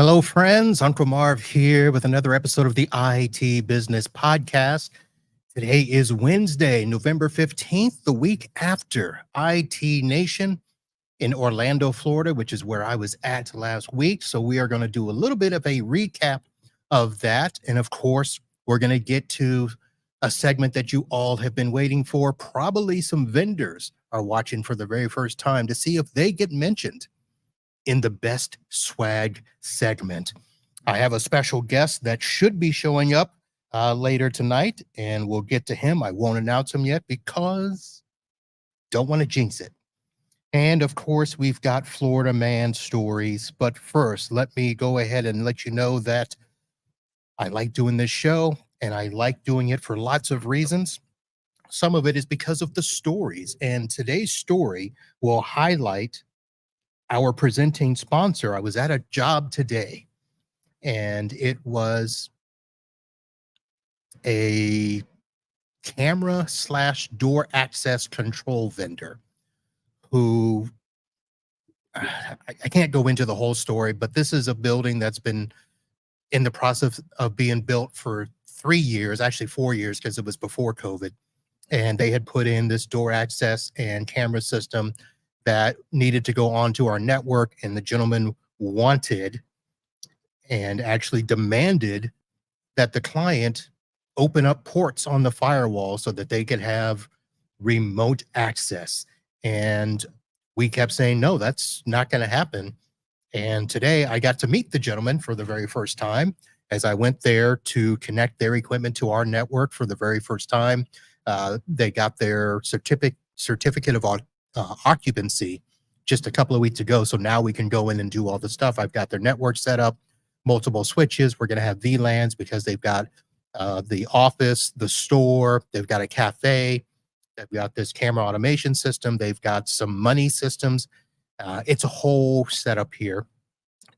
Hello, friends. Uncle Marv here with another episode of the IT Business Podcast. Today is Wednesday, November 15th, the week after IT Nation in Orlando, Florida, which is where I was at last week. So we are going to do a little bit of a recap of that. And of course, we're going to get to a segment that you all have been waiting for. Probably some vendors are watching for the very first time to see if they get mentioned in the best swag segment. I have a special guest that should be showing up later tonight, and we'll get to him. I won't announce him yet because don't want to jinx it. And of course, we've got Florida man stories. But first, let me go ahead and let you know that I like doing this show, and I like doing it for lots of reasons. Some of it is because of the stories, and today's story will highlight our presenting sponsor. I was at a job today, and it was a camera / door access control vendor who I can't go into the whole story, but this is a building that's been in the process of being built for 3 years, actually 4 years, because it was before COVID. And they had put in this door access and camera system that needed to go onto our network, and the gentleman wanted and actually demanded that the client open up ports on the firewall so that they could have remote access. And we kept saying, no, that's not going to happen. And today I got to meet the gentleman for the very first time as I went there to connect their equipment to our network for the very first time. They got their certificate of occupancy just a couple of weeks ago. So now we can go in and do all the stuff. I've got their network set up, multiple switches. We're going to have VLANs because they've got the office, the store, they've got a cafe, they've got this camera automation system, they've got some money systems. It's a whole setup here,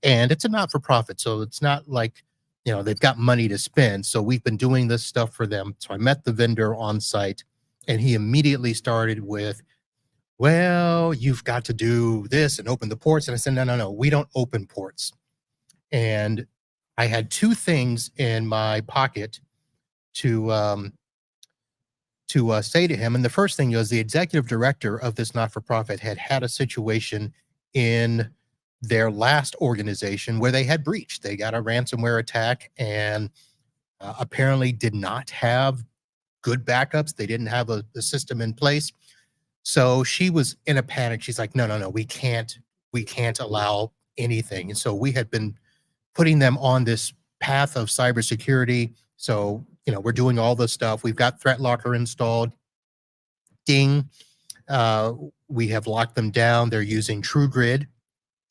and it's a not-for-profit. So it's not like, they've got money to spend. So we've been doing this stuff for them. So I met the vendor on site, and he immediately started with, well, you've got to do this and open the ports. And I said, no, we don't open ports. And I had two things in my pocket to say to him. And the first thing was the executive director of this not-for-profit had a situation in their last organization where they had breached. They got a ransomware attack and apparently did not have good backups. They didn't have a system in place. So she was in a panic. She's like, no, we can't allow anything. And so we had been putting them on this path of cybersecurity. So, we're doing all this stuff. We've got Threat Locker installed. Ding. We have locked them down. They're using TrueGrid.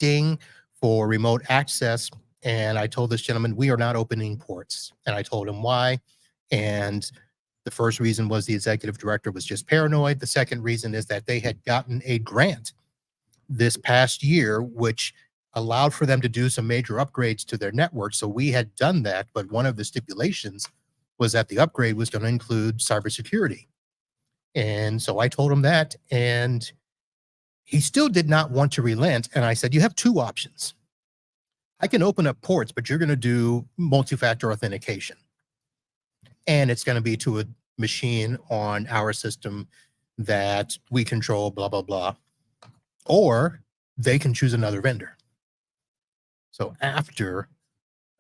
Ding. For remote access. And I told this gentleman, we are not opening ports. And I told him why. And the first reason was the executive director was just paranoid. The second reason is that they had gotten a grant this past year, which allowed for them to do some major upgrades to their network. So we had done that, but one of the stipulations was that the upgrade was going to include cybersecurity. And so I told him that, and he still did not want to relent. And I said, you have two options. I can open up ports, but you're going to do multi-factor authentication. And it's going to be to a machine on our system that we control, blah, blah, blah. Or they can choose another vendor. So after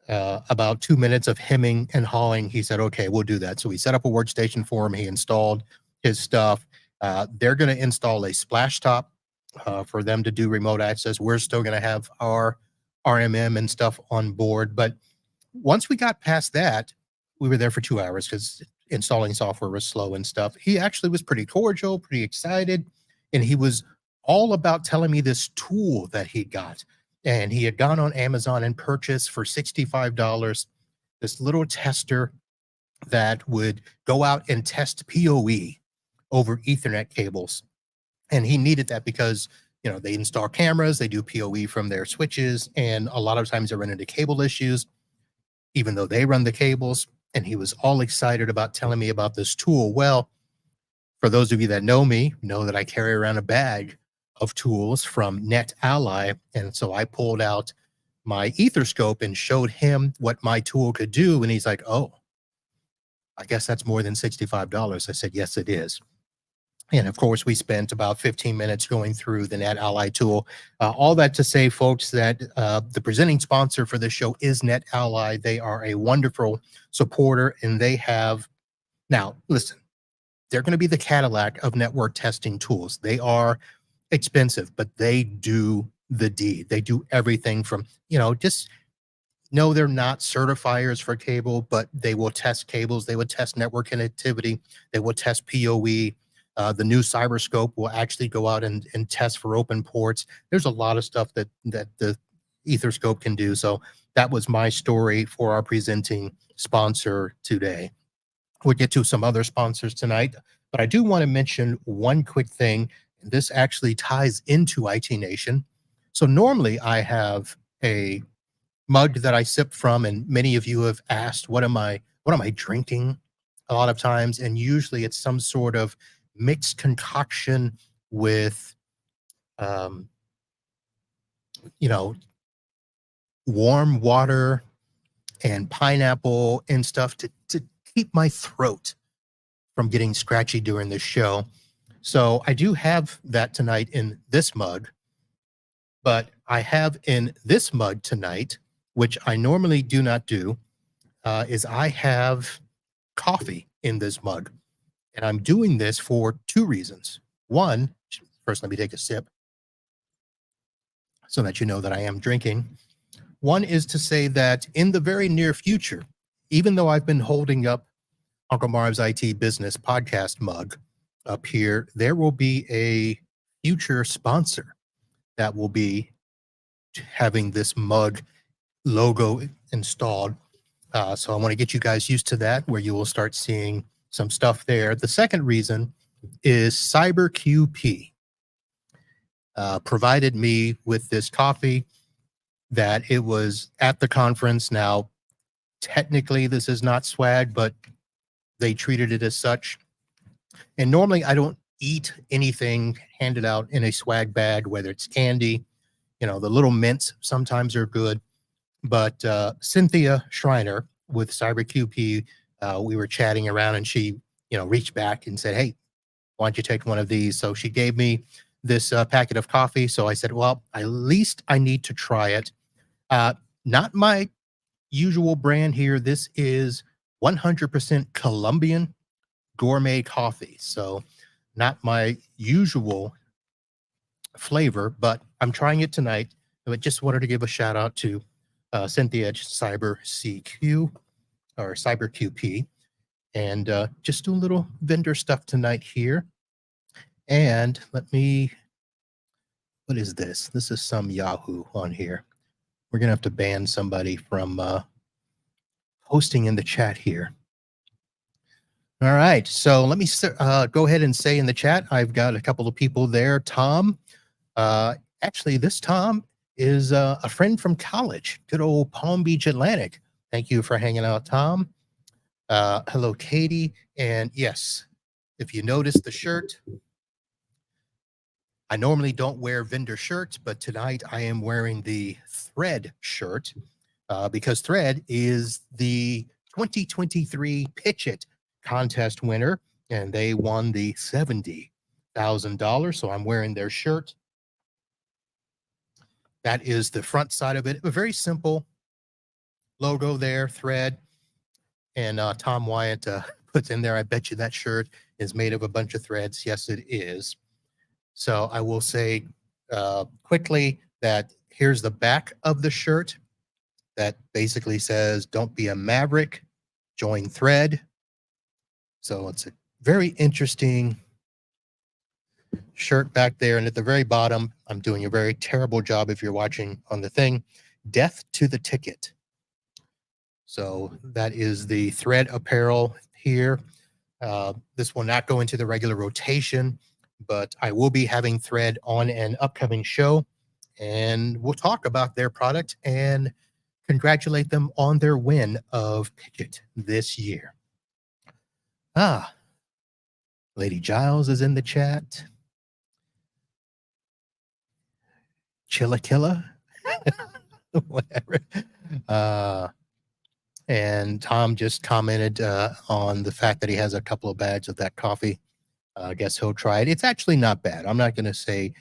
about 2 minutes of hemming and hawing, he said, okay, we'll do that. So we set up a workstation for him. He installed his stuff. They're going to install a splash top for them to do remote access. We're still going to have our RMM and stuff on board. But once we got past that, we were there for 2 hours because installing software was slow and stuff. He actually was pretty cordial, pretty excited. And he was all about telling me this tool that he got. And he had gone on Amazon and purchased for $65 this little tester that would go out and test PoE over Ethernet cables. And he needed that because, they install cameras, they do PoE from their switches, and a lot of times they run into cable issues, even though they run the cables. And he was all excited about telling me about this tool. Well, for those of you that know me, know that I carry around a bag of tools from NetAlly. And so I pulled out my Etherscope and showed him what my tool could do. And he's like, oh, I guess that's more than $65. I said, yes, it is. And of course, we spent about 15 minutes going through the Net Ally tool. All that to say, folks, that the presenting sponsor for this show is Net Ally. They are a wonderful supporter, and they have, now listen, they're going to be the Cadillac of network testing tools. They are expensive, but they do the deed. They do everything from, just no, they're not certifiers for cable, but they will test cables. They will test network connectivity. They will test PoE. The new Cyberscope will actually go out and test for open ports. There's a lot of stuff that the Etherscope can do. So that was my story for our presenting sponsor today. We'll get to some other sponsors tonight, but I do want to mention one quick thing. And this actually ties into IT Nation. So normally I have a mug that I sip from, and many of you have asked, what am I drinking a lot of times? And usually it's some sort of mixed concoction with, warm water and pineapple and stuff to keep my throat from getting scratchy during the show. So I do have that tonight in this mug, but I have in this mug tonight, which I normally do not do, is I have coffee in this mug. And I'm doing this for two reasons. One, first, let me take a sip so that you know that I am drinking. One is to say that in the very near future, even though I've been holding up Uncle Marv's IT Business podcast mug up here, there will be a future sponsor that will be having this mug logo installed. So I want to get you guys used to that, where you will start seeing some stuff there. The second reason is CyberQP provided me with this coffee that it was at the conference. Now, technically, this is not swag, but they treated it as such. And normally I don't eat anything handed out in a swag bag, whether it's candy, the little mints sometimes are good. But Cynthia Schreiner with CyberQP, we were chatting around, and she, reached back and said, hey, why don't you take one of these? So she gave me this packet of coffee. So I said, well, at least I need to try it. Not my usual brand here. This is 100% Colombian gourmet coffee. So not my usual flavor, but I'm trying it tonight. I just wanted to give a shout out to Cynthia Cyber CQ or Cyber QP, and just do a little vendor stuff tonight here. And what is this? This is some Yahoo on here. We're gonna have to ban somebody from posting in the chat here. All right, so let me go ahead and say in the chat, I've got a couple of people there. Tom, actually, this Tom is a friend from college, good old Palm Beach Atlantic. Thank you for hanging out, Tom. Hello, Katie. And yes, if you notice the shirt, I normally don't wear vendor shirts, but tonight I am wearing the Thread shirt because Thread is the 2023 PitchIT contest winner, and they won the $70,000. So I'm wearing their shirt. That is the front side of it. A very simple logo there, Thread. And Tom Wyatt puts in there, I bet you that shirt is made of a bunch of threads. Yes, it is. So I will say quickly that here's the back of the shirt that basically says, don't be a maverick, join Thread. So it's a very interesting shirt back there. And at the very bottom, I'm doing a very terrible job if you're watching on the thing, death to the ticket. So that is the Thread apparel here. This will not go into the regular rotation, but I will be having Thread on an upcoming show, and we'll talk about their product and congratulate them on their win of PitchIT this year. Lady Giles is in the chat. Chilla Killa. whatever. Uh, and Tom just commented on the fact that he has a couple of bags of that coffee. I guess he'll try it. It's actually not bad. I'm not going to say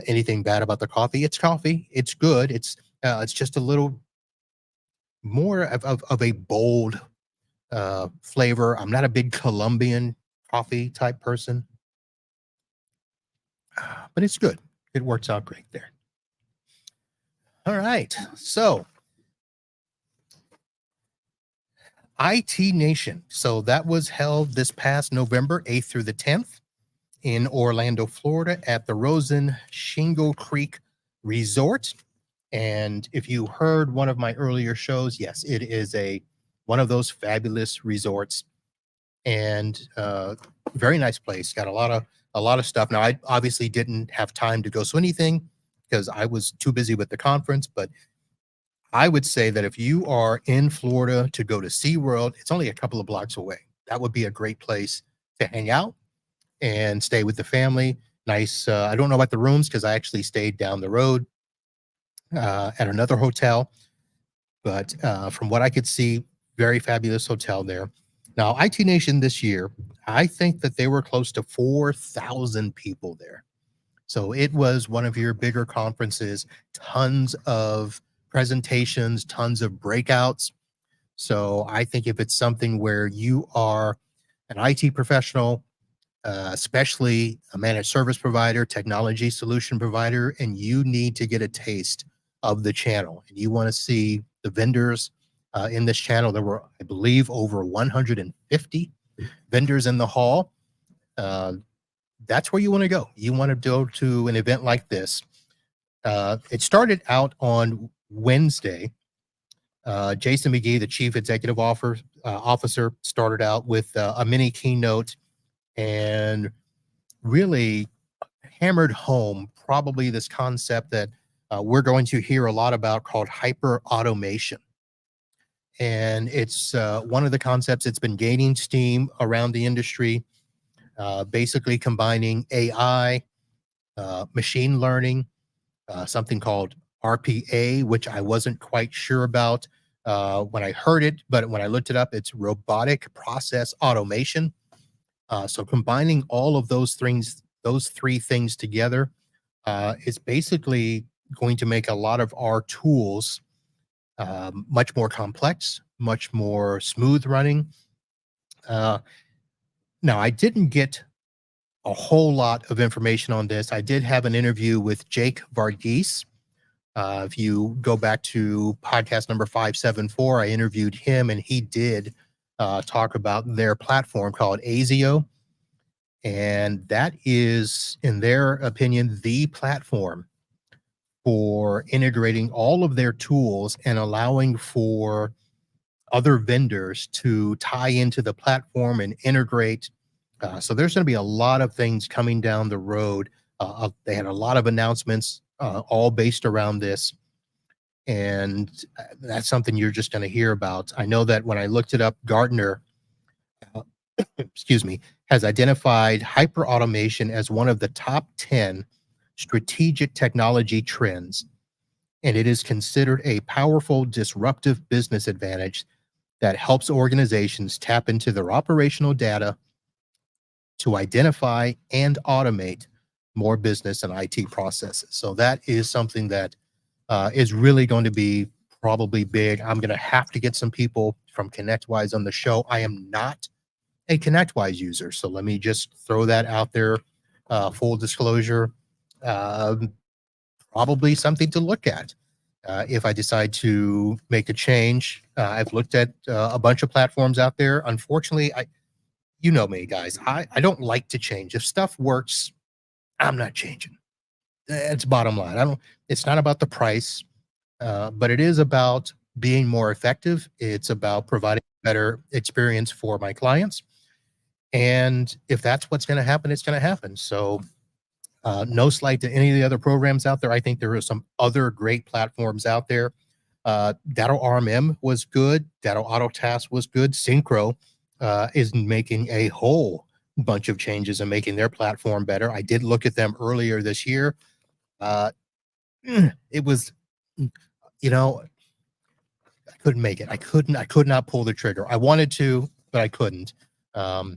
anything bad about the coffee. It's coffee. It's good. It's just a little more of a bold flavor. I'm not a big Colombian coffee type person, but it's good. It works out great there. All right. So, IT Nation. So that was held this past November 8th through the 10th in Orlando, Florida at the Rosen Shingle Creek Resort. And if you heard one of my earlier shows, yes, it is one of those fabulous resorts, and very nice place. Got a lot of stuff. Now, I obviously didn't have time to go to anything because I was too busy with the conference, but I would say that if you are in Florida to go to SeaWorld, it's only a couple of blocks away. That would be a great place to hang out and stay with the family. Nice. I don't know about the rooms because I actually stayed down the road at another hotel, but from what I could see, very fabulous hotel there. Now, IT Nation this year, I think that they were close to 4,000 people there. So it was one of your bigger conferences, tons of presentations, tons of breakouts. So I think if it's something where you are an IT professional, especially a managed service provider, technology solution provider, and you need to get a taste of the channel and you want to see the vendors in this channel, there were, I believe, over 150 vendors in the hall. That's where you want to go. You want to go to an event like this. It started out on Wednesday. Jason McGee, the chief executive officer, started out with a mini keynote and really hammered home probably this concept that we're going to hear a lot about called hyper automation. And it's one of the concepts that's been gaining steam around the industry, basically combining AI, machine learning, something called RPA, which I wasn't quite sure about when I heard it, but when I looked it up, it's robotic process automation. So combining all of those things, those three things together, is basically going to make a lot of our tools much more complex, much more smooth running. Now, I didn't get a whole lot of information on this. I did have an interview with Jake Varghese. If you go back to podcast number 574, I interviewed him and he did talk about their platform called Azio. And that is, in their opinion, the platform for integrating all of their tools and allowing for other vendors to tie into the platform and integrate. So there's going to be a lot of things coming down the road. They had a lot of announcements, all based around this. And that's something you're just going to hear about. I know that when I looked it up, Gartner, excuse me, has identified hyperautomation as one of the top 10 strategic technology trends. And it is considered a powerful disruptive business advantage that helps organizations tap into their operational data to identify and automate more business and IT processes. So that is something that is really going to be probably big. I'm going to have to get some people from ConnectWise on the show. I am not a ConnectWise user, so let me just throw that out there. Full disclosure, probably something to look at if I decide to make a change. I've looked at a bunch of platforms out there. Unfortunately, you know me, guys. I don't like to change. If stuff works, I'm not changing. It's bottom line. I don't. It's not about the price, but it is about being more effective. It's about providing a better experience for my clients. And if that's what's going to happen, it's going to happen. So no slight to any of the other programs out there. I think there are some other great platforms out there. Datto RMM was good. Datto Autotask was good. Synchro is making a whole bunch of changes and making their platform better. I did look at them earlier this year. It was you know, I couldn't make it. I could not pull the trigger. I wanted to, but I couldn't. Um,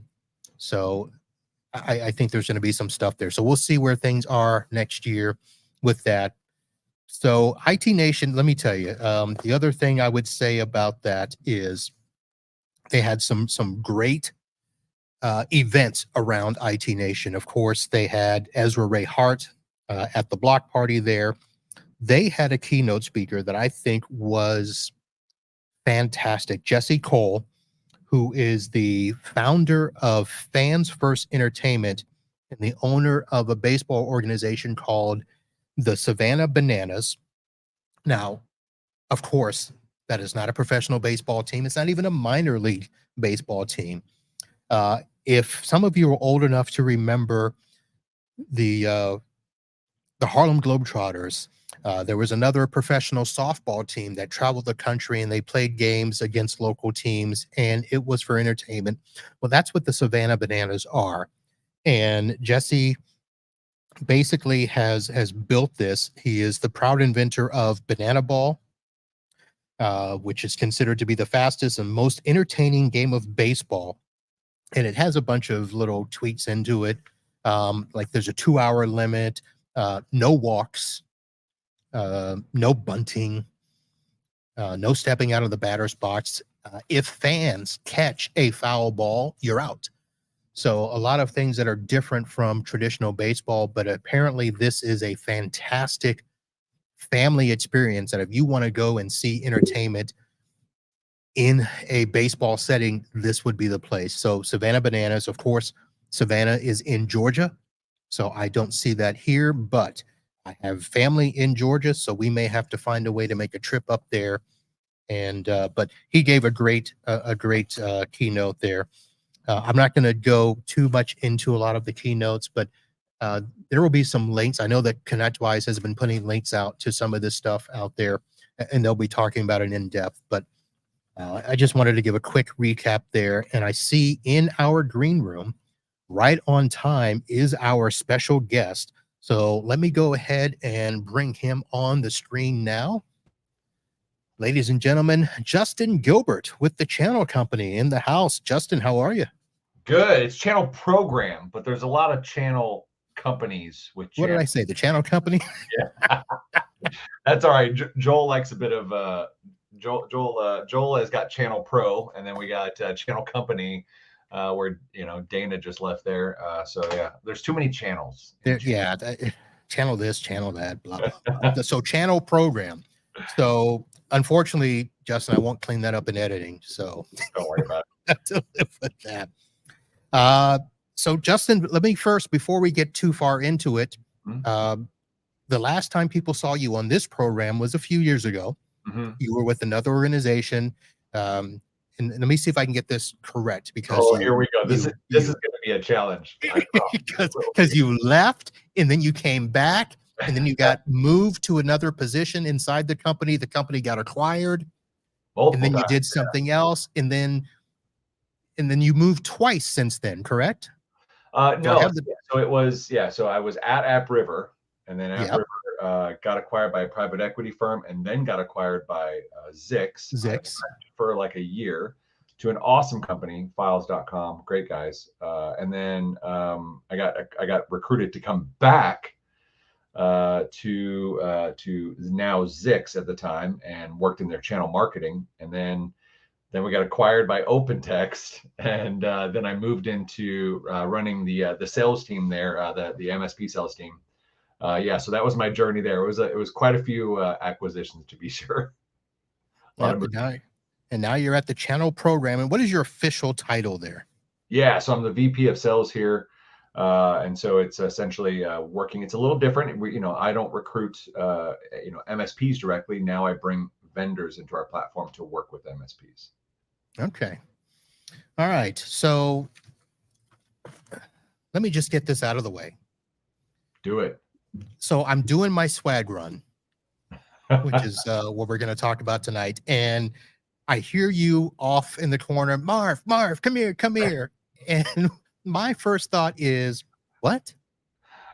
so I think there's going to be some stuff there. So we'll see where things are next year with that. So IT Nation, let me tell you, the other thing I would say about that is they had some great events around IT Nation. Of course, they had Ezra Ray Hart at the block party there. They had a keynote speaker that I think was fantastic. Jesse Cole, who is the founder of Fans First Entertainment and the owner of a baseball organization called the Savannah Bananas. Now, of course, that is not a professional baseball team. It's not even a minor league baseball team. If some of you are old enough to remember the Harlem Globetrotters, there was another professional softball team that traveled the country and they played games against local teams, and it was for entertainment. Well, that's what the Savannah Bananas are. And Jesse basically has built this. He is the proud inventor of Banana Ball, which is considered to be the fastest and most entertaining game of baseball. And it has a bunch of little tweaks into it. Like there's a 2-hour limit, no walks, no bunting, no stepping out of the batter's box. If fans catch a foul ball, you're out. So a lot of things that are different from traditional baseball, but apparently this is a fantastic family experience that if you want to go and see entertainment in a baseball setting, this would be the place. So Savannah Bananas, of course, Savannah is in Georgia. So I don't see that here, but I have family in Georgia, so we may have to find a way to make a trip up there. And but he gave a great keynote there. I'm not going to go too much into a lot of the keynotes, but there will be some links. I know that ConnectWise has been putting links out to some of this stuff out there, and they'll be talking about it in depth. But I just wanted to give a quick recap there. And I see in our green room, right on time, is our special guest. So let me go ahead and bring him on the screen now. Ladies and gentlemen, Justin Gilbert with the Channel Company in the house. Justin, how are you? Good. It's Channel Program, but there's a lot of channel companies with What did I say? The Channel Company? Yeah. That's all right. Joel likes a bit of Joel has got Channel Pro, and then we got Channel Company, where Dana just left there. So yeah, there's too many channels. Yeah, channel this, channel that, blah blah blah. So Channel Program. So unfortunately, Justin, I won't clean that up in editing. So don't worry about it. I have to live with that. So Justin, let me first, before we get too far into it, the last time people saw you on this program was a few years ago. You were with another organization. And let me see if I can get this correct, because here we go. This is going to be a challenge. Because you left and then you came back and then you got moved to another position inside the company. The company got acquired, and then you did something else, and then you moved twice since then, correct? No, so it was, so I was at App River, and then App River got acquired by a private equity firm, and then got acquired by Zix for like a year to an awesome company, Files.com, great guys. And then I got recruited to come back to now Zix at the time, and worked in their channel marketing, and then we got acquired by OpenText, and then I moved into running the sales team there, the MSP sales team. So that was my journey there. It was quite a few acquisitions, to be sure. And now you're at the Channel Program. And what is your official title there? Yeah, so I'm the VP of Sales here, and so it's essentially working. It's a little different. I don't recruit MSPs directly. Now I bring vendors into our platform to work with MSPs. Okay. All right. So let me just get this out of the way. Do it. So I'm doing my swag run, which is what we're going to talk about tonight. And I hear you off in the corner, Marv, come here. And my first thought is, what?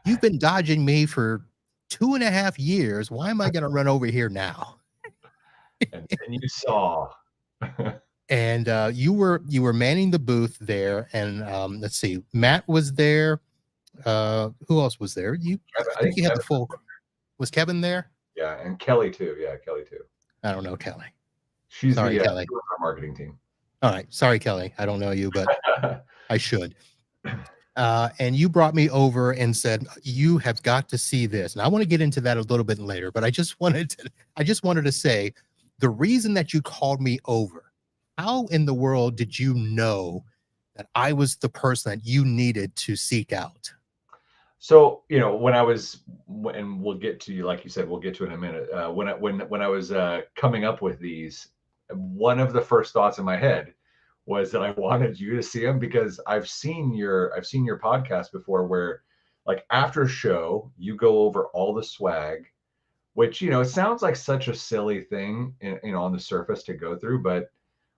You've been dodging me for 2.5 years. Why am I going to run over here now? And then you saw. And you were manning the booth there, and let's see, Matt was there. Who else was there? Kevin, I think you had the full. Was Kevin there? Yeah, and Kelly too. Yeah, Kelly too. I don't know Kelly. She's Sorry, Kelly. our marketing team. All right, sorry, Kelly. I don't know you, but I should. And you brought me over and said, you have got to see this. And I want to get into that a little bit later, but I just wanted to say the reason that you called me over, how in the world did you know that I was the person that you needed to seek out? So, when I was, and we'll get to you, like you said, we'll get to it in a minute. When I was coming up with these, one of the first thoughts in my head was that I wanted you to see them because I've seen your podcast before where, like, after a show you go over all the swag, which it sounds like such a silly thing on the surface to go through, but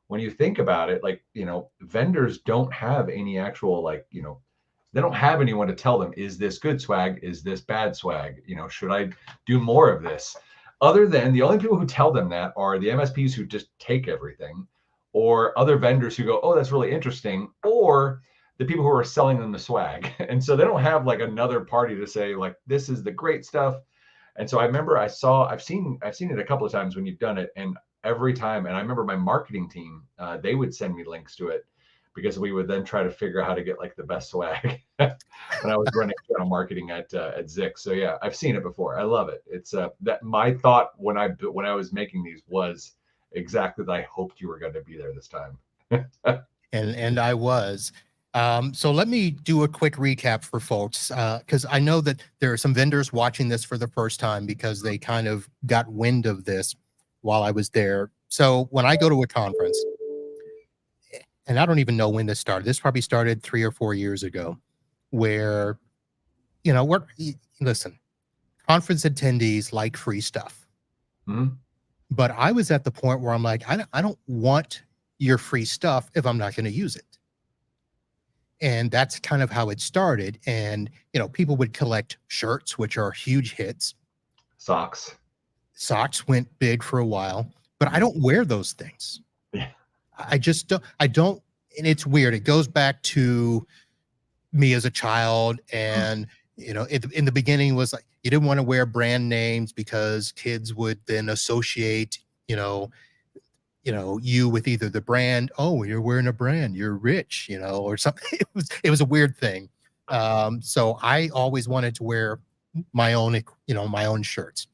when you think about it, like, vendors don't have any actual, like, they don't have anyone to tell them, is this good swag, is this bad swag, should I do more of this, other than the only people who tell them that are the MSPs who just take everything, or other vendors who go, oh, that's really interesting, or the people who are selling them the swag. And so they don't have like another party to say, like, this is the great stuff. And so I remember I've seen it a couple of times when you've done it, and every time, and I remember my marketing team, they would send me links to it because we would then try to figure out how to get like the best swag when I was running channel marketing at Zix. So yeah, I've seen it before. I love it. It's that my thought when I was making these was exactly that I hoped you were going to be there this time. and I was. So let me do a quick recap for folks, because I know that there are some vendors watching this for the first time because they kind of got wind of this while I was there. So when I go to a conference, and I don't even know when this started. This probably started 3 or 4 years ago, where, listen, conference attendees like free stuff. Mm-hmm. But I was at the point where I'm like, I don't want your free stuff if I'm not going to use it. And that's kind of how it started. And, people would collect shirts, which are huge hits. Socks went big for a while, but I don't wear those things. Yeah. I don't, and it's weird. It goes back to me as a child. And, in the beginning was like, you didn't want to wear brand names because kids would then associate, you with either the brand, oh, you're wearing a brand, you're rich, or something. It was a weird thing. So I always wanted to wear my own shirts.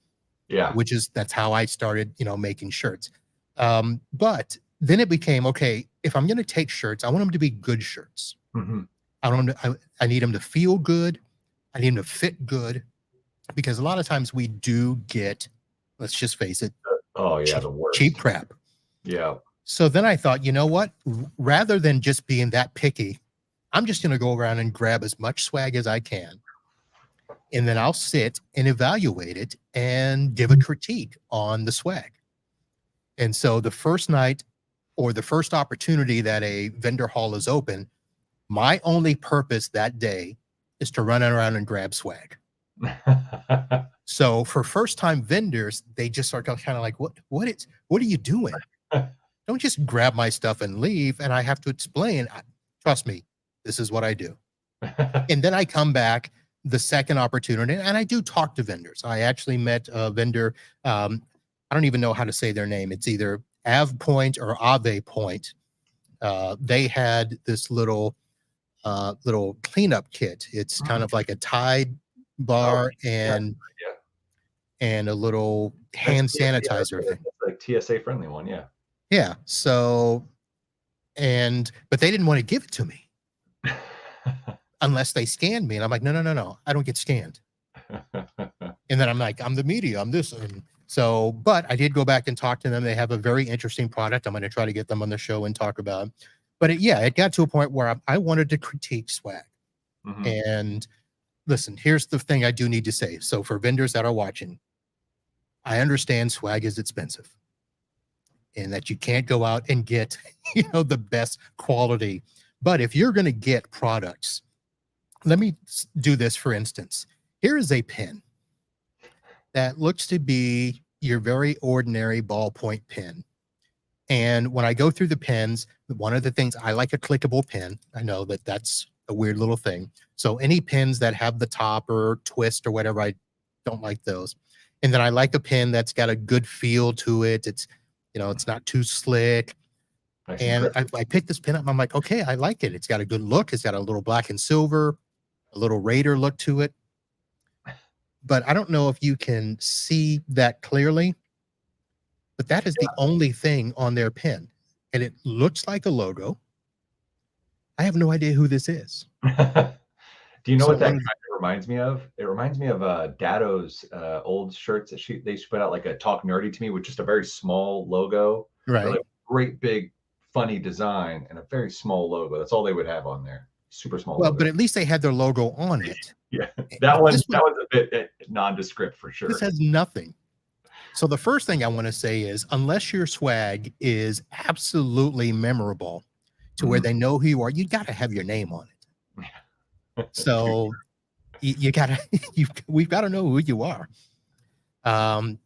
Yeah. That's how I started, making shirts. But then it became, okay, if I'm going to take shirts, I want them to be good shirts. Mm-hmm. I need them to feel good. I need them to fit good, because a lot of times we do get, let's just face it. Oh yeah. The worst. Cheap crap. Yeah. So then I thought, you know what, rather than just being that picky, I'm just going to go around and grab as much swag as I can. And then I'll sit and evaluate it and give a critique on the swag. And so the first night or the first opportunity that a vendor hall is open, my only purpose that day is to run around and grab swag. So for first time vendors, they just are kind of like, what are you doing? Don't just grab my stuff and leave. And I have to explain, trust me, this is what I do. And then I come back the second opportunity and I do talk to vendors. I actually met a vendor. I don't even know how to say their name. It's either Av Point or Ave Point. They had this little cleanup kit. It's kind of like a Tide bar and a little hand sanitizer thing. Like TSA friendly one, yeah. Yeah. So, but they didn't want to give it to me unless they scanned me. And I'm like, no, I don't get scanned. And then I'm like, I'm the media, I'm this. And so, but I did go back and talk to them. They have a very interesting product. I'm going to try to get them on the show and talk about it. But it got to a point where I wanted to critique swag. Mm-hmm. And listen, here's the thing I do need to say. So for vendors that are watching, I understand swag is expensive and that you can't go out and get, the best quality. But if you're going to get products, let me do this for instance. Here is a pen that looks to be your very ordinary ballpoint pen. And when I go through the pens, one of the things I like a clickable pen. I know that that's a weird little thing. So any pens that have the top or twist or whatever, I don't like those. And then I like a pen that's got a good feel to it. It's, it's not too slick. Nice and I picked this pen up. I'm like, okay, I like it. It's got a good look. It's got a little black and silver, a little Raider look to it. But I don't know if you can see that clearly, but that is the only thing on their pen. And it looks like a logo. I have no idea who this is. Do you know what that kind of reminds me of? It reminds me of Dado's old shirts that they used to put out, like a Talk Nerdy to Me, with just a very small logo. Right. Like great, big, funny design and a very small logo. That's all they would have on there. Super small logo. But at least they had their logo on it. Yeah. That was a bit nondescript for sure. This has nothing. So the first thing I want to say is, unless your swag is absolutely memorable to where they know who you are, you got to have your name on it. So we've got to know who you are. And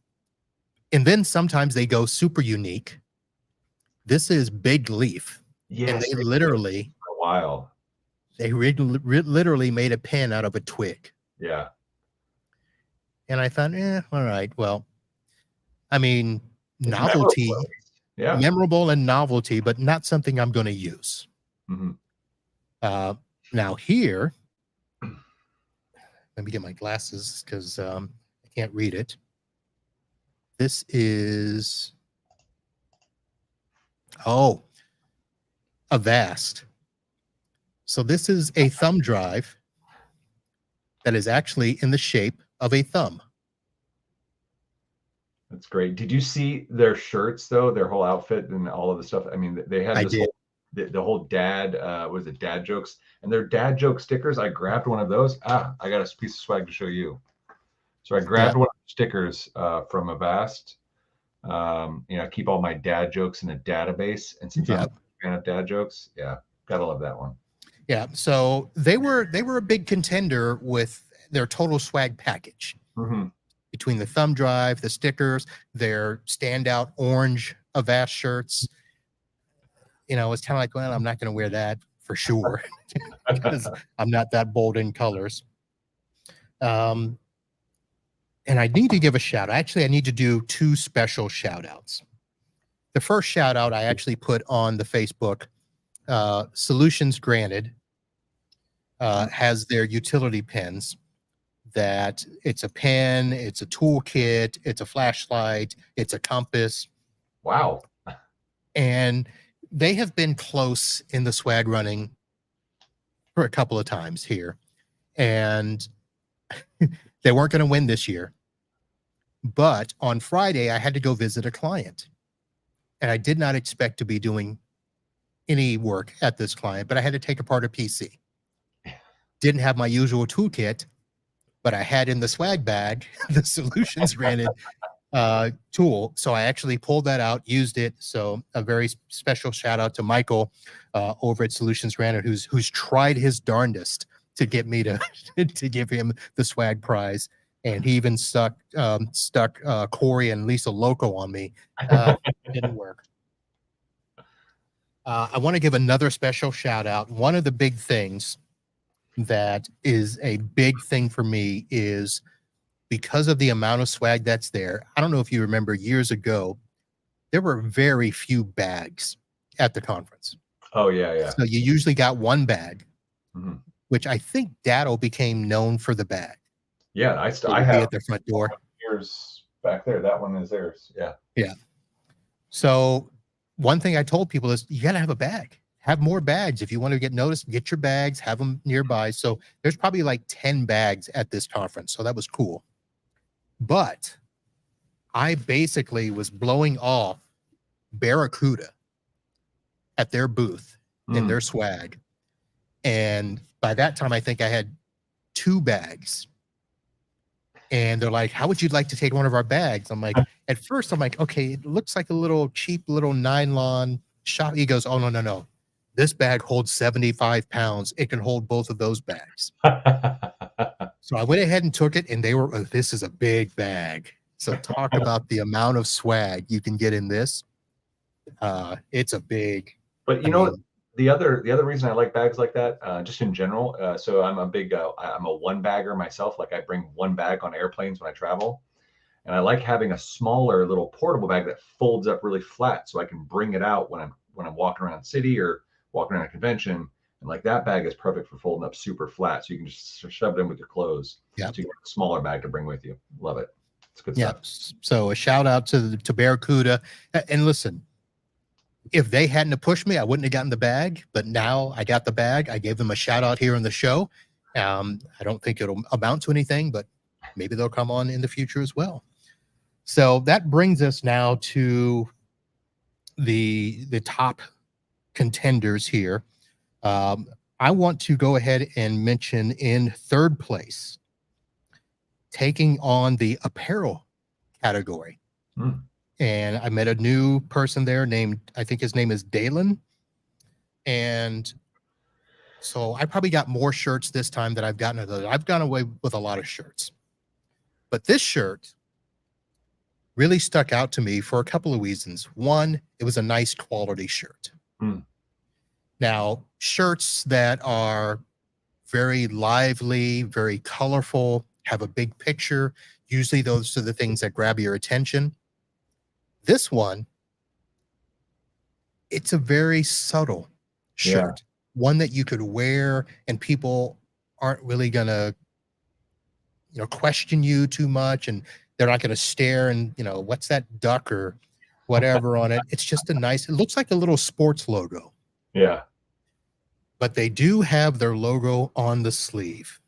then sometimes they go super unique. This is Big Leaf. Yes, and they literally for a while. They literally made a pen out of a twig. Yeah. And I thought, all right, well, I mean, it's novelty, memorable and novelty, but not something I'm going to use. Now here, let me get my glasses because I can't read it. This is, a Vast. So this is a thumb drive that is actually in the shape of a thumb. That's great. Did you see their shirts though? Their whole outfit and all of the stuff. I mean, they had this the whole dad, was it dad jokes? And their dad joke stickers. I grabbed one of those. I got a piece of swag to show you. So I grabbed one of the stickers from Avast. I keep all my dad jokes in a database, and since I'm a fan of dad jokes, gotta love that one. Yeah, so they were a big contender with their total swag package. Between the thumb drive, the stickers, their standout orange Avast shirts. It's kind of like, well, I'm not going to wear that for sure because I'm not that bold in colors. And I need to give a shout out. Actually, I need to do two special shout outs. The first shout out I actually put on the Facebook. Solutions Granted has their utility pens. That it's a pen, it's a toolkit, it's a flashlight, it's a compass. Wow. And they have been close in the swag running for a couple of times here. And they weren't going to win this year. But on Friday, I had to go visit a client. And I did not expect to be doing any work at this client, but I had to take apart a PC. Didn't have my usual toolkit, but I had in the swag bag the Solutions Granted tool. So I actually pulled that out, used it. So a very special shout out to Michael over at Solutions Granted, who's tried his darndest to get me to give him the swag prize. And he even stuck Corey and Lisa Loco on me. It didn't work. I want to give another special shout out. One of the big things that is a big thing for me is because of the amount of swag that's there. I don't know if you remember years ago, there were very few bags at the conference. Oh, yeah. So you usually got one bag, which I think Dado became known for the bag. Yeah, I have at the front door. Yours back there. That one is theirs. Yeah. Yeah. So one thing I told people is you got to have a bag. Have more bags. If you want to get noticed, get your bags, have them nearby. So there's probably like 10 bags at this conference. So that was cool. But I basically was blowing off Barracuda at their booth in their swag. And by that time, I think I had 2 bags. And they're like, how would you like to take one of our bags? I'm like, at first, I'm like, okay, it looks like a little cheap little nylon shop. He goes, oh, no. This bag holds 75 pounds. It can hold both of those bags. So I went ahead and took it, and they were, this is a big bag. So talk about the amount of swag you can get in this. It's a big. But you know, the other reason I like bags like that, just in general. So I'm a big, I'm a one bagger myself. Like I bring one bag on airplanes when I travel, and I like having a smaller little portable bag that folds up really flat, so I can bring it out when I'm walking around the city or walking around a convention. And like that bag is perfect for folding up super flat, so you can just shove it in with your clothes. Yeah, so you get a smaller bag to bring with you. Love it. It's good stuff. So a shout out to Barracuda, and listen. If they hadn't have pushed me, I wouldn't have gotten the bag. But now I got the bag. I gave them a shout out here on the show. I don't think it'll amount to anything, but maybe they'll come on in the future as well. So that brings us now to the top contenders here. I want to go ahead and mention in third place, taking on the apparel category. And I met a new person there named, I think his name is Dalen. And so I probably got more shirts this time than I've gotten. I've gone away with a lot of shirts. But this shirt really stuck out to me for a couple of reasons. One, it was a nice quality shirt. Now, shirts that are very lively, very colorful, have a big picture, usually those are the things that grab your attention. This one, it's a very subtle shirt, one that you could wear and people aren't really going to, question you too much, and they're not going to stare and, what's that duck or whatever on it. It's just it looks like a little sports logo. Yeah. But they do have their logo on the sleeve.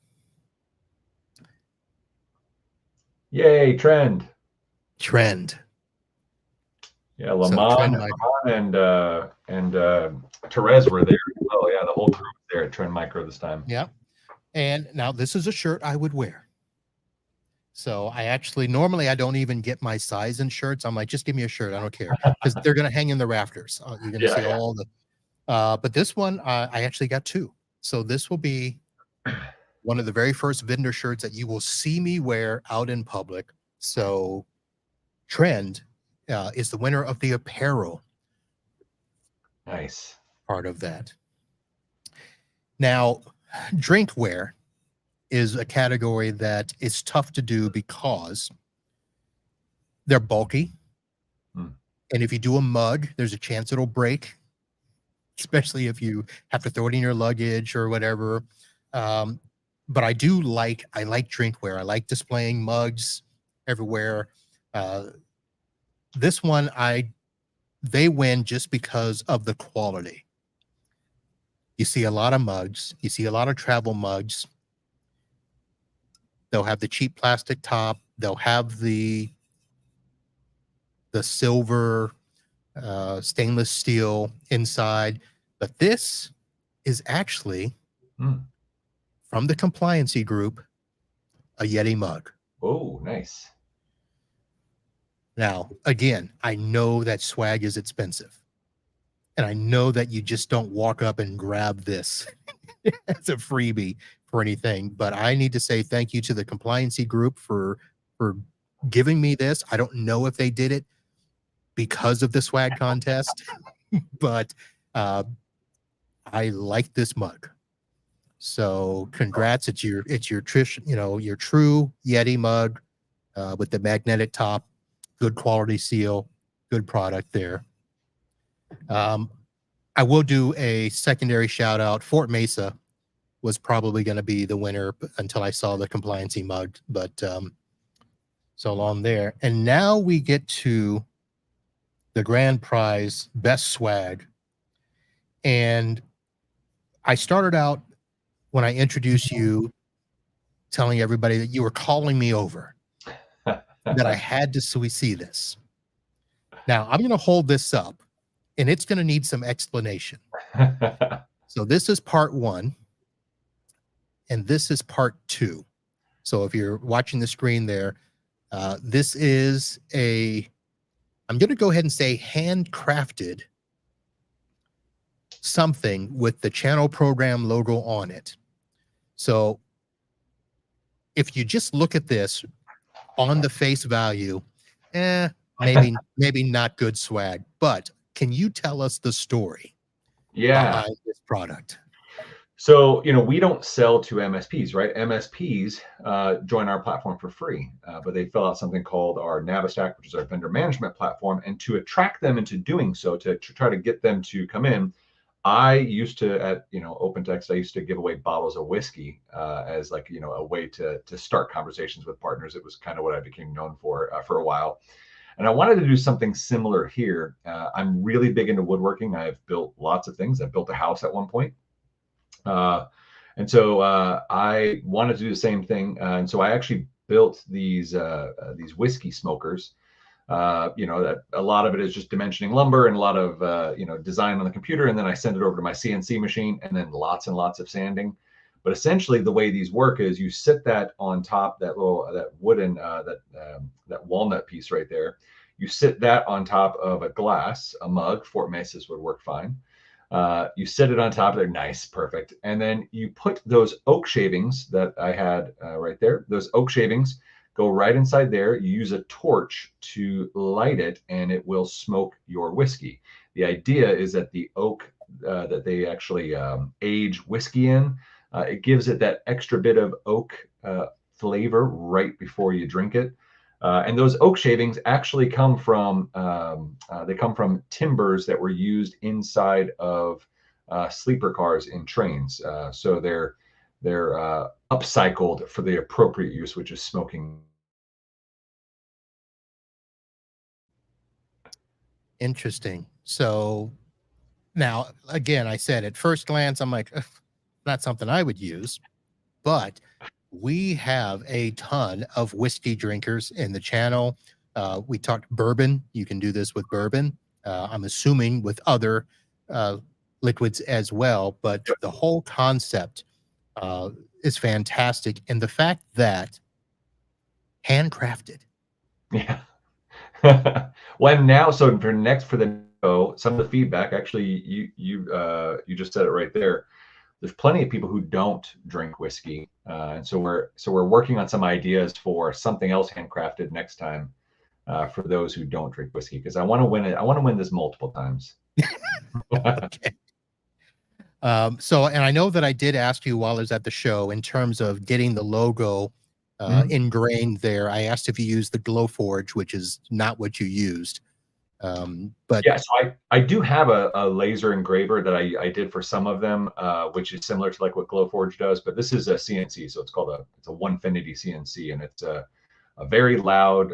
Yay, trend. Yeah, Lamont and Therese were there. Oh yeah, the whole crew was there at Trend Micro this time. Yeah. And now this is a shirt I would wear. So normally I don't even get my size in shirts. I'm like, just give me a shirt. I don't care. Because they're going to hang in the rafters. You're going to see all the, but this one, I actually got two. So this will be one of the very first vendor shirts that you will see me wear out in public. So Trend is the winner of the apparel. Nice. Part of that. Now, drinkware is a category that is tough to do because they're bulky. And if you do a mug, there's a chance it'll break, especially if you have to throw it in your luggage or whatever. But I like drinkware. I like displaying mugs everywhere. This one, they win just because of the quality. You see a lot of mugs. You see a lot of travel mugs. They'll have the cheap plastic top. They'll have the silver stainless steel inside. But this is actually from the Compliancy Group, a Yeti mug. Oh, nice. Now, again, I know that swag is expensive. And I know that you just don't walk up and grab this as a freebie for anything. But I need to say thank you to the Compliancy Group for giving me this. I don't know if they did it because of the swag contest, but I like this mug. So congrats. It's your your true Yeti mug with the magnetic top. Good quality seal, good product there. I will do a secondary shout out. Fort Mesa was probably going to be the winner until I saw the Compliancy mug, but so long there. And now we get to the grand prize, best swag. And I started out when I introduced you telling everybody that you were calling me over. That I had to see this. Now, I'm going to hold this up, and it's going to need some explanation. So this is part 1, and this is part 2. So if you're watching the screen there, this is I'm going to go ahead and say handcrafted something with the channel program logo on it. So if you just look at this, on the face value, maybe not good swag. But can you tell us the story behind this product? So, we don't sell to MSPs, right? MSPs join our platform for free, but they fill out something called our Navistack, which is our vendor management platform. And to attract them into doing so, to try to get them to come in, I used to, at OpenText, I used to give away bottles of whiskey as like a way to start conversations with partners. It was kind of what I became known for a while. And I wanted to do something similar here. I'm really big into woodworking. I've built lots of things. I built a house at one point. And so I wanted to do the same thing. And so I actually built these whiskey smokers. That a lot of it is just dimensioning lumber and a lot of design on the computer. And then I send it over to my CNC machine, and then lots and lots of sanding. But essentially, the way these work is you sit that on top, that wooden that walnut piece right there. You sit that on top of a glass, a mug. Fort Mesas would work fine. You sit it on top of there, nice, perfect. And then you put those oak shavings that I had right there. Those oak shavings go right inside there. You use a torch to light it, and it will smoke your whiskey. The idea is that the oak that they actually age whiskey in, it gives it that extra bit of oak flavor right before you drink it. And those oak shavings actually come from timbers that were used inside of sleeper cars in trains. So they're upcycled for the appropriate use, which is smoking. Interesting. So now, again, I said at first glance, I'm like, not something I would use, but we have a ton of whiskey drinkers in the channel. We talked bourbon. You can do this with bourbon. I'm assuming with other liquids as well, but the whole concept is fantastic. And the fact that handcrafted. Yeah. So for the some of the feedback, actually, you just said it right there. There's plenty of people who don't drink whiskey, and so we're working on some ideas for something else handcrafted next time for those who don't drink whiskey, because I want to win it. I want to win this multiple times. Okay. And I know that I did ask you while I was at the show in terms of getting the logo ingrained there. I asked if you used the Glowforge, which is not what you used. But yeah, so I do have a laser engraver that I did for some of them, which is similar to like what Glowforge does, but this is a CNC, so it's a Onefinity CNC, and it's a very loud,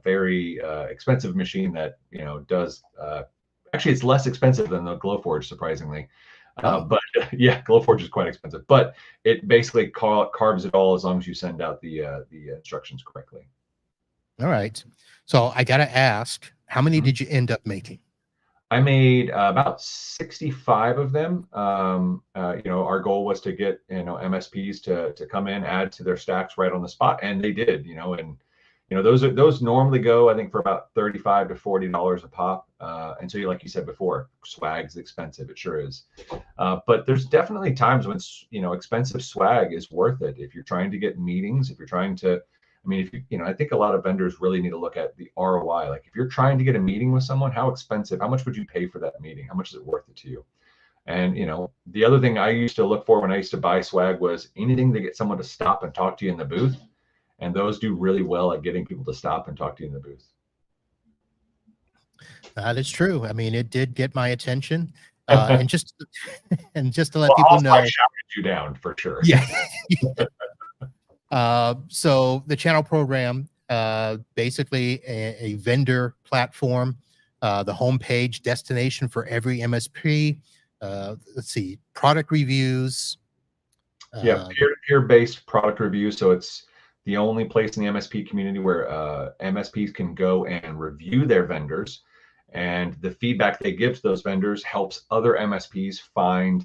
very expensive machine that does actually it's less expensive than the Glowforge, surprisingly. But yeah, Glowforge is quite expensive, but it basically carves it all as long as you send out the instructions correctly. All right. So I got to ask, how many did you end up making? I made about 65 of them. Our goal was to get MSPs to come in, add to their stacks right on the spot, and they did. Those normally go, I think, for about $35 to $40 a pop. And so, like you said before, swag's expensive. It sure is. But there's definitely times when expensive swag is worth it if you're trying to get meetings. If you're trying to, I think a lot of vendors really need to look at the ROI. Like if you're trying to get a meeting with someone, how much would you pay for that meeting? How much is it worth it to you? And the other thing I used to look for when I used to buy swag was anything to get someone to stop and talk to you in the booth. And those do really well at getting people to stop and talk to you in the booth. That is true. It did get my attention. And just to let people know, I shouted you down for sure. Yeah. So the channel program, basically a vendor platform, the homepage destination for every MSP. Let's see, product reviews. Peer-to-peer based product reviews. So it's the only place in the MSP community where MSPs can go and review their vendors, and the feedback they give to those vendors helps other MSPs find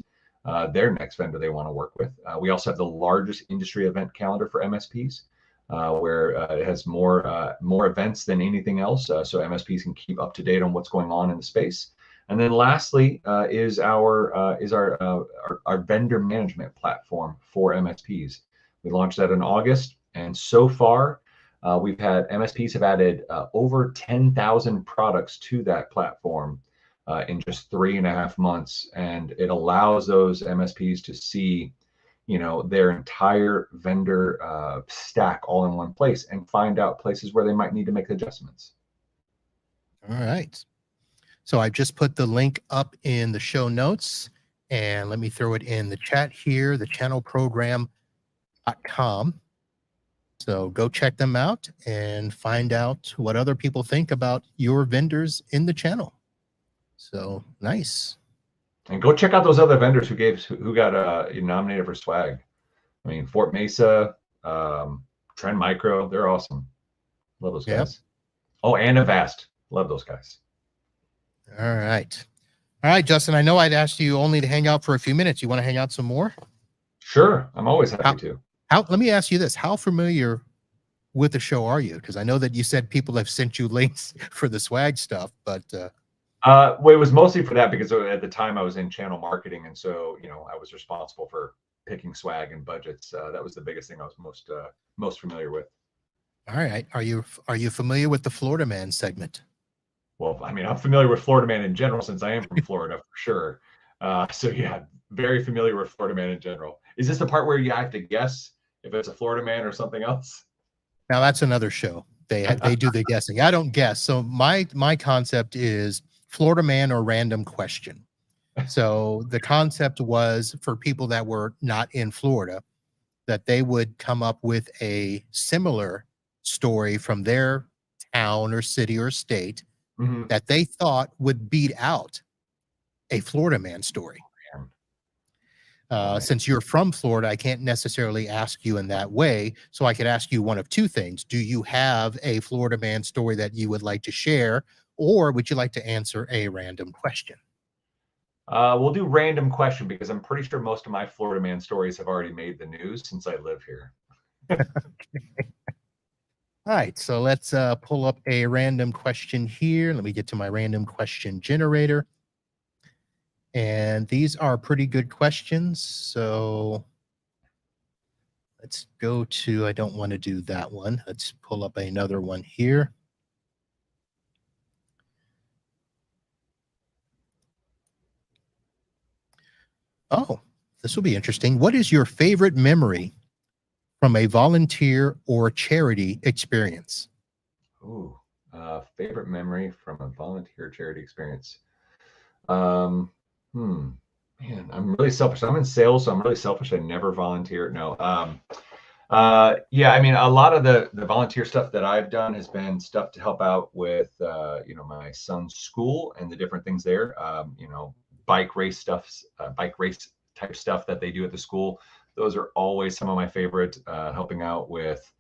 their next vendor they want to work with. We also have the largest industry event calendar for MSPs, where it has more events than anything else, so MSPs can keep up to date on what's going on in the space. And then lastly is our vendor management platform for MSPs. We launched that in August, and so far We've had MSPs have added over 10,000 products to that platform in just 3.5 months, and it allows those MSPs to see, their entire vendor stack all in one place and find out places where they might need to make adjustments. All right. So I just put the link up in the show notes, and let me throw it in the chat here, the channelprogram.com. So go check them out and find out what other people think about your vendors in the channel. So nice. And go check out those other vendors who got nominated for swag. I mean, Fort Mesa, Trend Micro, they're awesome. Love those guys. Yep. Oh, and Avast. Love those guys. All right. All right, Justin, I know I'd asked you only to hang out for a few minutes. You want to hang out some more? Sure. I'm always happy to. Let me ask you this. How familiar with the show are you? Because I know that you said people have sent you links for the swag stuff, but well, it was mostly for that because at the time I was in channel marketing, and so I was responsible for picking swag and budgets. That was the biggest thing I was most familiar with. All right. Are you familiar with the Florida Man segment? Well, I mean, I'm familiar with Florida Man in general since I am from Florida for sure. So yeah, very familiar with Florida Man in general. Is this the part where you have to guess if it's a Florida Man or something else? Now that's another show. They do the guessing. I don't guess. So my concept is Florida Man or random question. So the concept was for people that were not in Florida, that they would come up with a similar story from their town or city or state that they thought would beat out a Florida Man story. Since you're from Florida, I can't necessarily ask you in that way. So I could ask you one of two things. Do you have a Florida Man story that you would like to share, or would you like to answer a random question? We'll do random question because I'm pretty sure most of my Florida Man stories have already made the news since I live here. Okay. All right, so let's pull up a random question here. Let me get to my random question generator. And these are pretty good questions. So let's go to, I don't want to do that one. Let's pull up another one here. Oh, this will be interesting. What is your favorite memory from a volunteer or charity experience? Ooh, favorite memory from a volunteer charity experience. Man, I'm really selfish. I'm in sales, so I'm really selfish. I never volunteer. No. Yeah, I mean, a lot of the volunteer stuff that I've done has been stuff to help out with, my son's school and the different things there. Bike race type stuff that they do at the school. Those are always some of my favorite. Helping out with,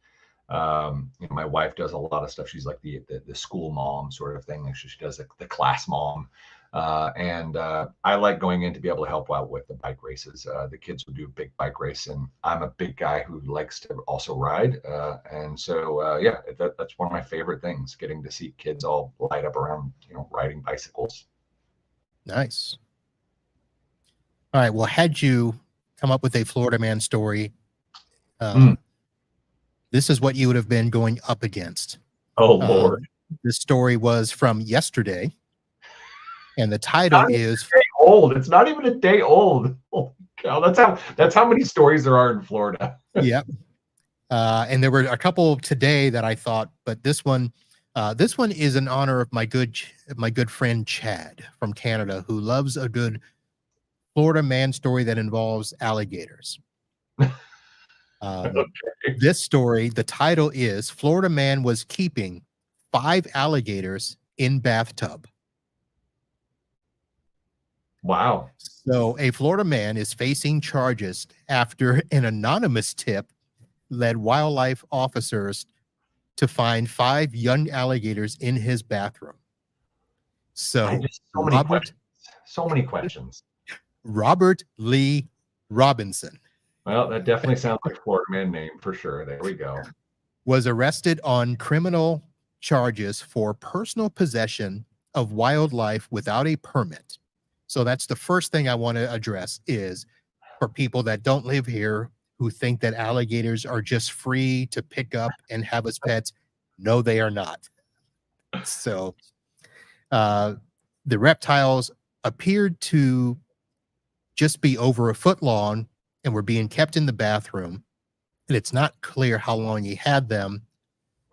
my wife does a lot of stuff. She's like the school mom sort of thing. Like she does the class mom. And I like going in to be able to help out with the bike races. The kids will do a big bike race, and I'm a big guy who likes to also ride. And so, yeah, that's one of my favorite things, getting to see kids all light up around, riding bicycles. Nice. All right. Well, had you come up with a Florida Man story, this is what you would have been going up against. Oh, Lord. This story was from yesterday. And the title is old. It's not even a day old. Oh, God, that's how many stories there are in Florida. Yep. And there were a couple today that I thought, but this one is in honor of my good friend Chad from Canada, who loves a good Florida Man story that involves alligators. Okay. This story, the title is Florida Man was keeping 5 alligators in bathtub. Wow. So a Florida man is facing charges after an anonymous tip led wildlife officers to find 5 young alligators in his bathroom. So so many questions. Robert Lee Robinson. Well, that definitely sounds like a Florida man name for sure. There we go. Was arrested on criminal charges for personal possession of wildlife without a permit. So that's the first thing I want to address is for people that don't live here who think that alligators are just free to pick up and have as pets. No, they are not. So the reptiles appeared to just be over a foot long and were being kept in the bathroom. And it's not clear how long he had them.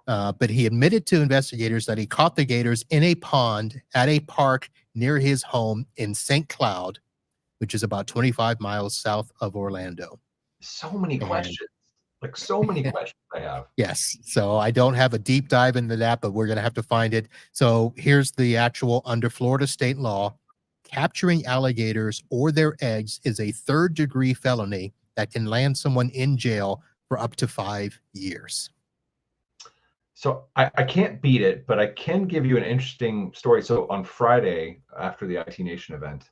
But he admitted to investigators that he caught the gators in a pond at a park near his home in St. Cloud, which is about 25 miles south of Orlando. So many questions, like so many questions I have. Yes. So I don't have a deep dive into that, but we're going to have to find it. So here's the actual under Florida state law. Capturing alligators or their eggs is a third-degree felony that can land someone in jail for up to 5 years. So I can't beat it, but I can give you an interesting story. So on Friday, after the IT Nation event,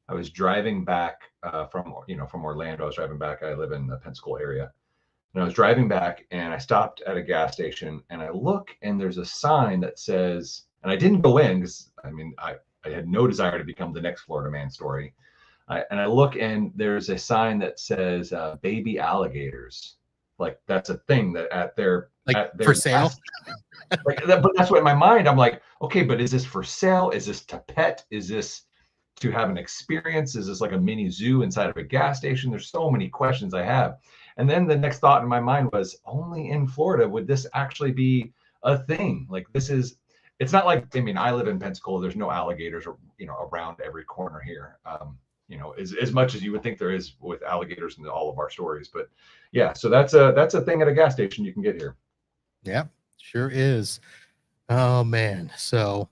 I was driving back from Orlando. I was driving back. I live in the Pensacola area. And I was driving back and I stopped at a gas station and I look and there's a sign that says, and I didn't go in because I had no desire to become the next Florida man story. And I look and there's a sign that says baby alligators. Like that's a thing that at their for sale. Like that, but that's what in my mind I'm like, okay, but is this for sale? Is this to pet? Is this to have an experience? Is this like a mini zoo inside of a gas station? There's so many questions I have. And then the next thought in my mind was, only in Florida would this actually be a thing? Like it's not like, I live in Pensacola. There's no alligators, around every corner here. As much as you would think there is with alligators in all of our stories. But yeah, so that's a thing at a gas station you can get here. Yeah, sure is. Oh man. So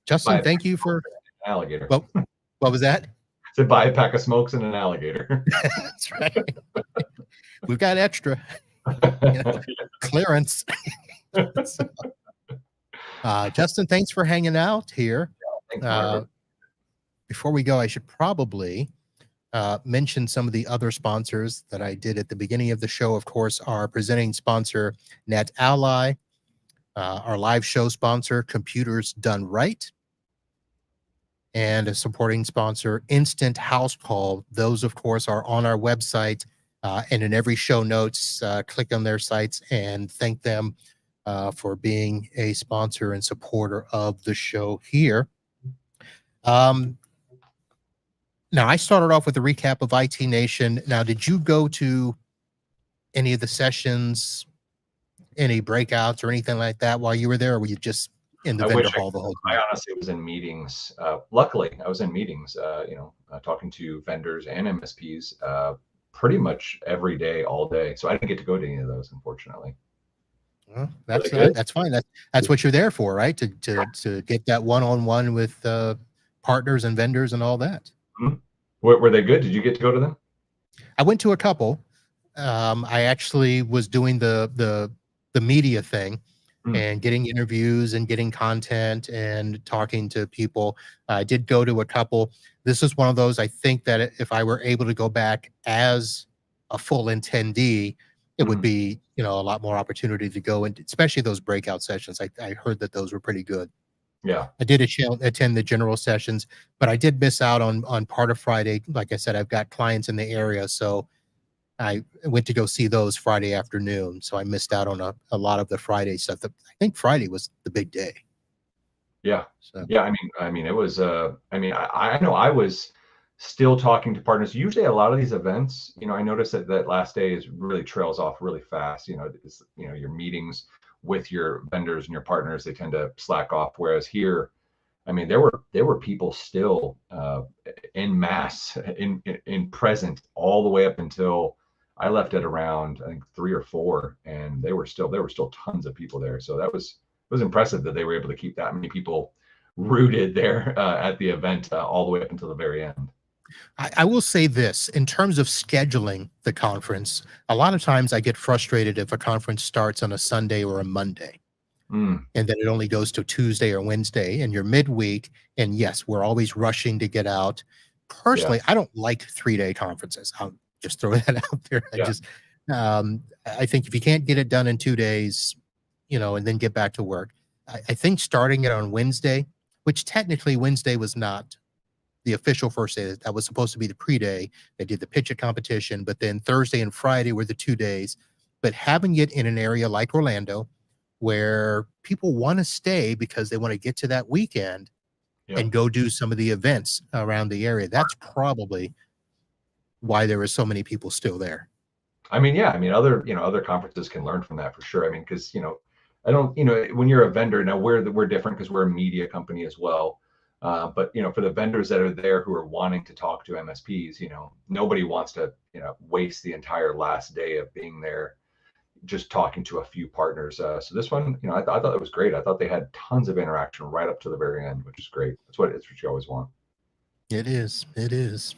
Justin, thank you for alligator. What was that? To buy a pack of smokes and an alligator. That's right. We've got extra clearance. So, Justin, thanks for hanging out here. Before we go, I should probably mention some of the other sponsors that I did at the beginning of the show. Of course, our presenting sponsor, NetAlly, our live show sponsor, Computers Done Right, and a supporting sponsor, Instant House Call. Those, of course, are on our website and in every show notes. Click on their sites and thank them for being a sponsor and supporter of the show here. Now, I started off with a recap of IT Nation. Now, did you go to any of the sessions, any breakouts or anything like that while you were there, or were you just in the vendor hall the whole time? I honestly was in meetings. Luckily, I was in meetings, talking to vendors and MSPs pretty much every day, all day. So I didn't get to go to any of those, unfortunately. Well, that's fine. That's what you're there for, right? To get that one-on-one with partners and vendors and all that. Mm-hmm. Were they good? Did you get to go to them? I went to a couple. I actually was doing the media thing and getting interviews and getting content and talking to people. I did go to a couple. This is one of those, I think that if I were able to go back as a full attendee, it would be, a lot more opportunity to go, and especially those breakout sessions. I heard that those were pretty good. Yeah, I did attend the general sessions, but I did miss out on part of Friday. Like I said, I've got clients in the area, so I went to go see those Friday afternoon. So I missed out on a lot of the Friday stuff. I think Friday was the big day. Yeah. So. Yeah. It was, I know I was still talking to partners. Usually a lot of these events, I noticed that last day is really trails off really fast. Your meetings with your vendors and your partners, they tend to slack off. Whereas here, there were people still en masse in present all the way up until I left at around, I think 3 or 4, and there were still tons of people there. So it was impressive that they were able to keep that many people rooted there at the event all the way up until the very end. I will say this, in terms of scheduling the conference, a lot of times I get frustrated if a conference starts on a Sunday or a Monday. And then it only goes to Tuesday or Wednesday, and you're midweek. And yes, we're always rushing to get out. Personally, I don't like 3-day conferences. I'll just throw that out there. I think if you can't get it done in 2 days, and then get back to work, I think starting it on Wednesday, which technically Wednesday was not the official first day. That was supposed to be the pre-day. They did the PitchIT competition, but then Thursday and Friday were the 2 days. But having it in an area like Orlando, where people want to stay because they want to get to that weekend and go do some of the events around the area, that's probably why there are so many people still there. I mean, yeah, I mean, other conferences can learn from that for sure. I mean, because I don't, when you're a vendor now, we're different because we're a media company as well. But for the vendors that are there who are wanting to talk to MSPs, nobody wants to waste the entire last day of being there just talking to a few partners. So this one, I thought it was great. I thought they had tons of interaction right up to the very end, which is great. It's what you always want. It is. It is.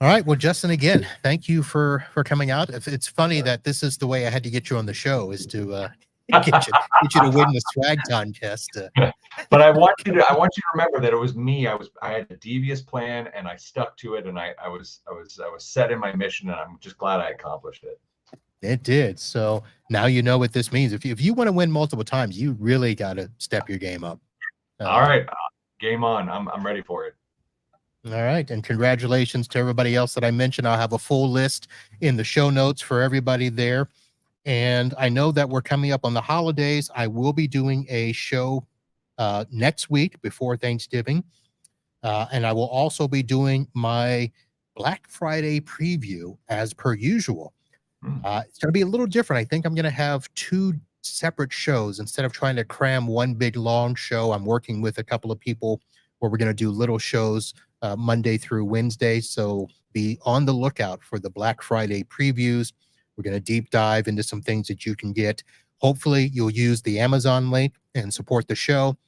All right. Well, Justin, again, thank you for coming out. It's funny that this is the way I had to get you on the show, is to get you to win the swag contest. But I want you to remember that it was me. I had a devious plan and I stuck to it, and I was set in my mission, and I'm just glad I accomplished it. It did. So now you know what this means. If you want to win multiple times, you really got to step your game up. All right, game on. I'm ready for it. All right, and congratulations to everybody else that I mentioned. I'll have a full list in the show notes for everybody there. And I know that we're coming up on the holidays. I will be doing a show next week before Thanksgiving. And I will also be doing my Black Friday preview as per usual. It's going to be a little different. I think I'm going to have 2 separate shows instead of trying to cram one big long show. I'm working with a couple of people where we're going to do little shows Monday through Wednesday. So be on the lookout for the Black Friday previews. We're going to deep dive into some things that you can get. Hopefully you'll use the Amazon link and support the show.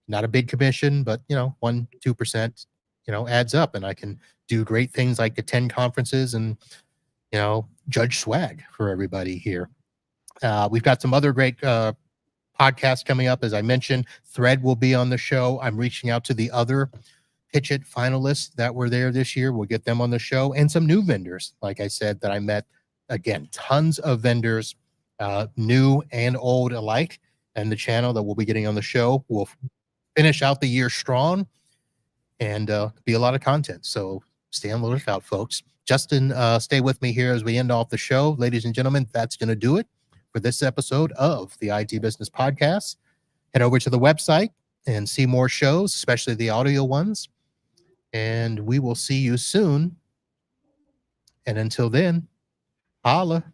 Not a big commission, but 1-2%, adds up, and I can do great things like attend conferences and, judge swag for everybody here. We've got some other great podcasts coming up. As I mentioned, Thread will be on the show. I'm reaching out to the other PitchIT finalists that were there this year. We'll get them on the show, and some new vendors, like I said, that I met. Again, tons of vendors, new and old alike, and the channel that we'll be getting on the show. We'll finish out the year strong and be a lot of content. So stay on the lookout, folks. Justin, stay with me here as we end off the show. Ladies and gentlemen, that's going to do it for this episode of the IT Business Podcast. Head over to the website and see more shows, especially the audio ones. And we will see you soon. And until then, holla.